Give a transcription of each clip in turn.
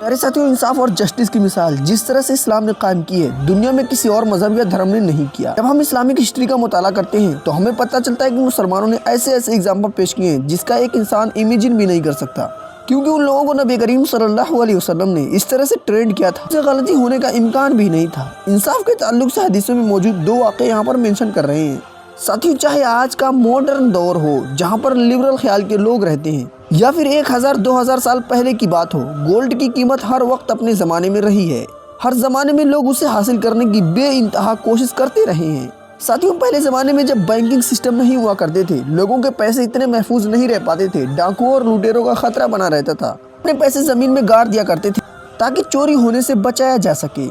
میرے ساتھیوں، انصاف اور جسٹس کی مثال جس طرح سے اسلام نے قائم کی ہے، دنیا میں کسی اور مذہب یا دھرم نے نہیں کیا۔ جب ہم اسلامک ہسٹری کا مطالعہ کرتے ہیں تو ہمیں پتہ چلتا ہے کہ مسلمانوں نے ایسے ایگزامپل پیش کیے ہیں جس کا ایک انسان امیجن بھی نہیں کر سکتا، کیونکہ ان لوگوں کو نبی کریم صلی اللہ علیہ وسلم نے اس طرح سے ٹرینڈ کیا تھا، اسے غلطی ہونے کا امکان بھی نہیں تھا۔ انصاف کے تعلق سے حدیثوں میں موجود 2 واقعے یہاں پر مینشن کر رہے ہیں۔ ساتھیوں، چاہے آج کا ماڈرن دور ہو جہاں پر لبرل خیال کے لوگ رہتے ہیں، یا پھر 1000-2000 سال پہلے کی بات ہو، گولڈ کی قیمت ہر وقت اپنے زمانے میں رہی ہے۔ ہر زمانے میں لوگ اسے حاصل کرنے کی بے انتہا کوشش کرتے رہے ہیں۔ ساتھیوں، پہلے زمانے میں جب بینکنگ سسٹم نہیں ہوا کرتے تھے، لوگوں کے پیسے اتنے محفوظ نہیں رہ پاتے تھے، ڈاکوؤں اور لوٹیروں کا خطرہ بنا رہتا تھا۔ اپنے پیسے زمین میں گاڑ دیا کرتے تھے تاکہ چوری ہونے سے بچایا جا سکے،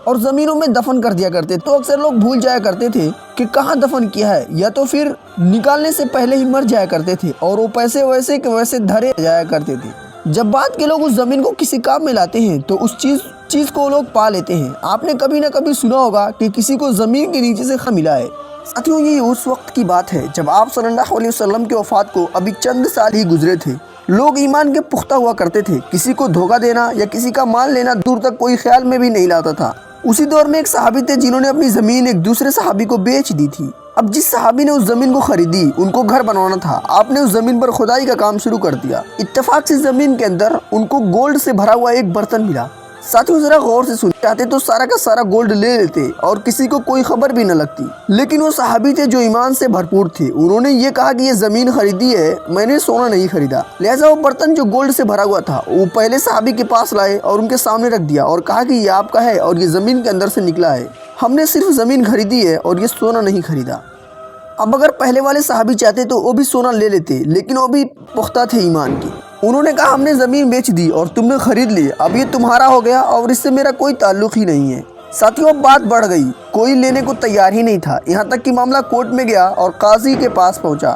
اور زمینوں میں دفن کر دیا کرتے، تو اکثر لوگ بھول جایا کرتے تھے کہ کہاں دفن کیا ہے، یا تو پھر نکالنے سے پہلے ہی مر جایا کرتے تھے، اور وہ پیسے ویسے کے ویسے دھرے جایا کرتے تھے۔ جب بات کے لوگ اس زمین کو کسی کام میں لاتے ہیں تو اس چیز کو لوگ پا لیتے ہیں۔ آپ نے کبھی نہ کبھی سنا ہوگا کہ کسی کو زمین کے نیچے سے ملا ہے۔ ساتھیوں، یہ اس وقت کی بات ہے جب آپ صلی اللہ علیہ وسلم کے وفات کو ابھی چند سال ہی گزرے تھے۔ لوگ ایمان کے پختہ ہوا کرتے تھے، کسی کو دھوکہ دینا یا کسی کا مال لینا دور تک کوئی خیال میں بھی نہیں لاتا تھا۔ اسی دور میں ایک صحابی تھے جنہوں نے اپنی زمین ایک دوسرے صحابی کو بیچ دی تھی۔ اب جس صحابی نے اس زمین کو خریدی، ان کو گھر بنوانا تھا، آپ نے اس زمین پر کھدائی کا کام شروع کر دیا۔ اتفاق سے زمین کے اندر ان کو گولڈ سے بھرا ہوا ایک برتن ملا۔ ساتھیوں، ذرا غور سے سنیں، چاہتے تو سارا کا سارا گولڈ لے لیتے اور کسی کو کوئی خبر بھی نہ لگتی، لیکن وہ صحابی تھے جو ایمان سے بھرپور تھے۔ انہوں نے یہ کہا کہ یہ زمین خریدی ہے، میں نے سونا نہیں خریدا۔ لہٰذا وہ برتن جو گولڈ سے بھرا ہوا تھا وہ پہلے صحابی کے پاس لائے اور ان کے سامنے رکھ دیا اور کہا کہ یہ آپ کا ہے اور یہ زمین کے اندر سے نکلا ہے، ہم نے صرف زمین خریدی ہے اور یہ سونا نہیں خریدا۔ اب اگر پہلے والے صحابی چاہتے تو وہ بھی سونا لے لیتے، لیکن وہ بھی پختہ تھے ایمان کی۔ انہوں نے کہا ہم نے زمین بیچ دی اور تم نے خرید لی، اب یہ تمہارا ہو گیا اور اس سے میرا کوئی تعلق ہی نہیں ہے۔ ساتھیوں، اب بات بڑھ گئی، کوئی لینے کو تیار ہی نہیں تھا، یہاں تک کہ معاملہ کورٹ میں گیا اور قاضی کے پاس پہنچا۔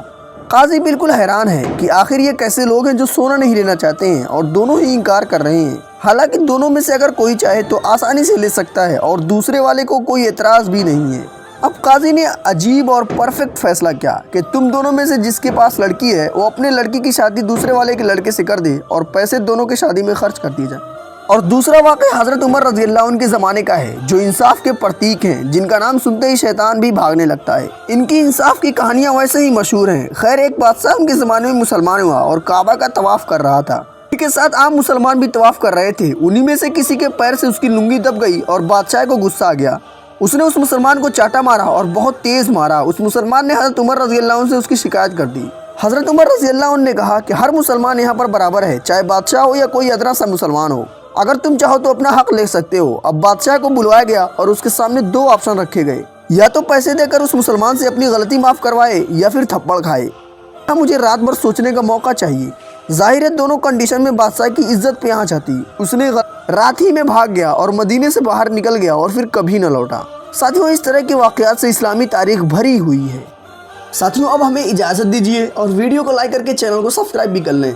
قاضی بالکل حیران ہے کہ آخر یہ کیسے لوگ ہیں جو سونا نہیں لینا چاہتے ہیں اور دونوں ہی انکار کر رہے ہیں، حالانکہ دونوں میں سے اگر کوئی چاہے تو آسانی سے لے سکتا ہے اور دوسرے والے کو کوئی اعتراض بھی نہیں ہے۔ اب قاضی نے عجیب اور پرفیکٹ فیصلہ کیا کہ تم دونوں میں سے جس کے پاس لڑکی ہے وہ اپنے لڑکی کی شادی دوسرے والے کے لڑکے سے کر دے اور پیسے دونوں کی شادی میں خرچ کر دیے جائیں۔ اور دوسرا واقعہ حضرت عمر رضی اللہ عنہ کے زمانے کا ہے، جو انصاف کے پرتیک ہیں، جن کا نام سنتے ہی شیطان بھی بھاگنے لگتا ہے۔ ان کی انصاف کی کہانیاں ویسے ہی مشہور ہیں۔ خیر، ایک بادشاہ ان کے زمانے میں مسلمان ہوا اور کعبہ کا طواف کر رہا تھا۔ اسی کے ساتھ عام مسلمان بھی طواف کر رہے تھے۔ انہی میں سے کسی کے پیر سے اس کی لنگی دب گئی اور بادشاہ کو غصہ آ گیا۔ اس نے اس مسلمان کو چاٹا مارا اور بہت تیز مارا۔ اس مسلمان نے حضرت عمر رضی اللہ عنہ سے اس کی شکایت کر دی۔ حضرت عمر رضی اللہ عنہ نے کہا کہ ہر مسلمان یہاں پر برابر ہے، چاہے بادشاہ ہو یا کوئی ادنا سا مسلمان ہو، اگر تم چاہو تو اپنا حق لے سکتے ہو۔ اب بادشاہ کو بلوایا گیا اور اس کے سامنے 2 آپشن رکھے گئے، یا تو پیسے دے کر اس مسلمان سے اپنی غلطی معاف کروائے یا پھر تھپڑ کھائے۔ مجھے رات بھر سوچنے کا موقع چاہیے۔ ظاہر ہے دونوں کنڈیشن میں بادشاہ کی عزت پہ آنچ آتی۔ اس نے رات ہی میں بھاگ گیا اور مدینے سے باہر نکل گیا اور پھر کبھی نہ لوٹا۔ ساتھیوں، اس طرح کے واقعات سے اسلامی تاریخ بھری ہوئی ہے۔ ساتھیوں، اب ہمیں اجازت دیجیے اور ویڈیو کو لائک کر کے چینل کو سبسکرائب بھی کر لیں۔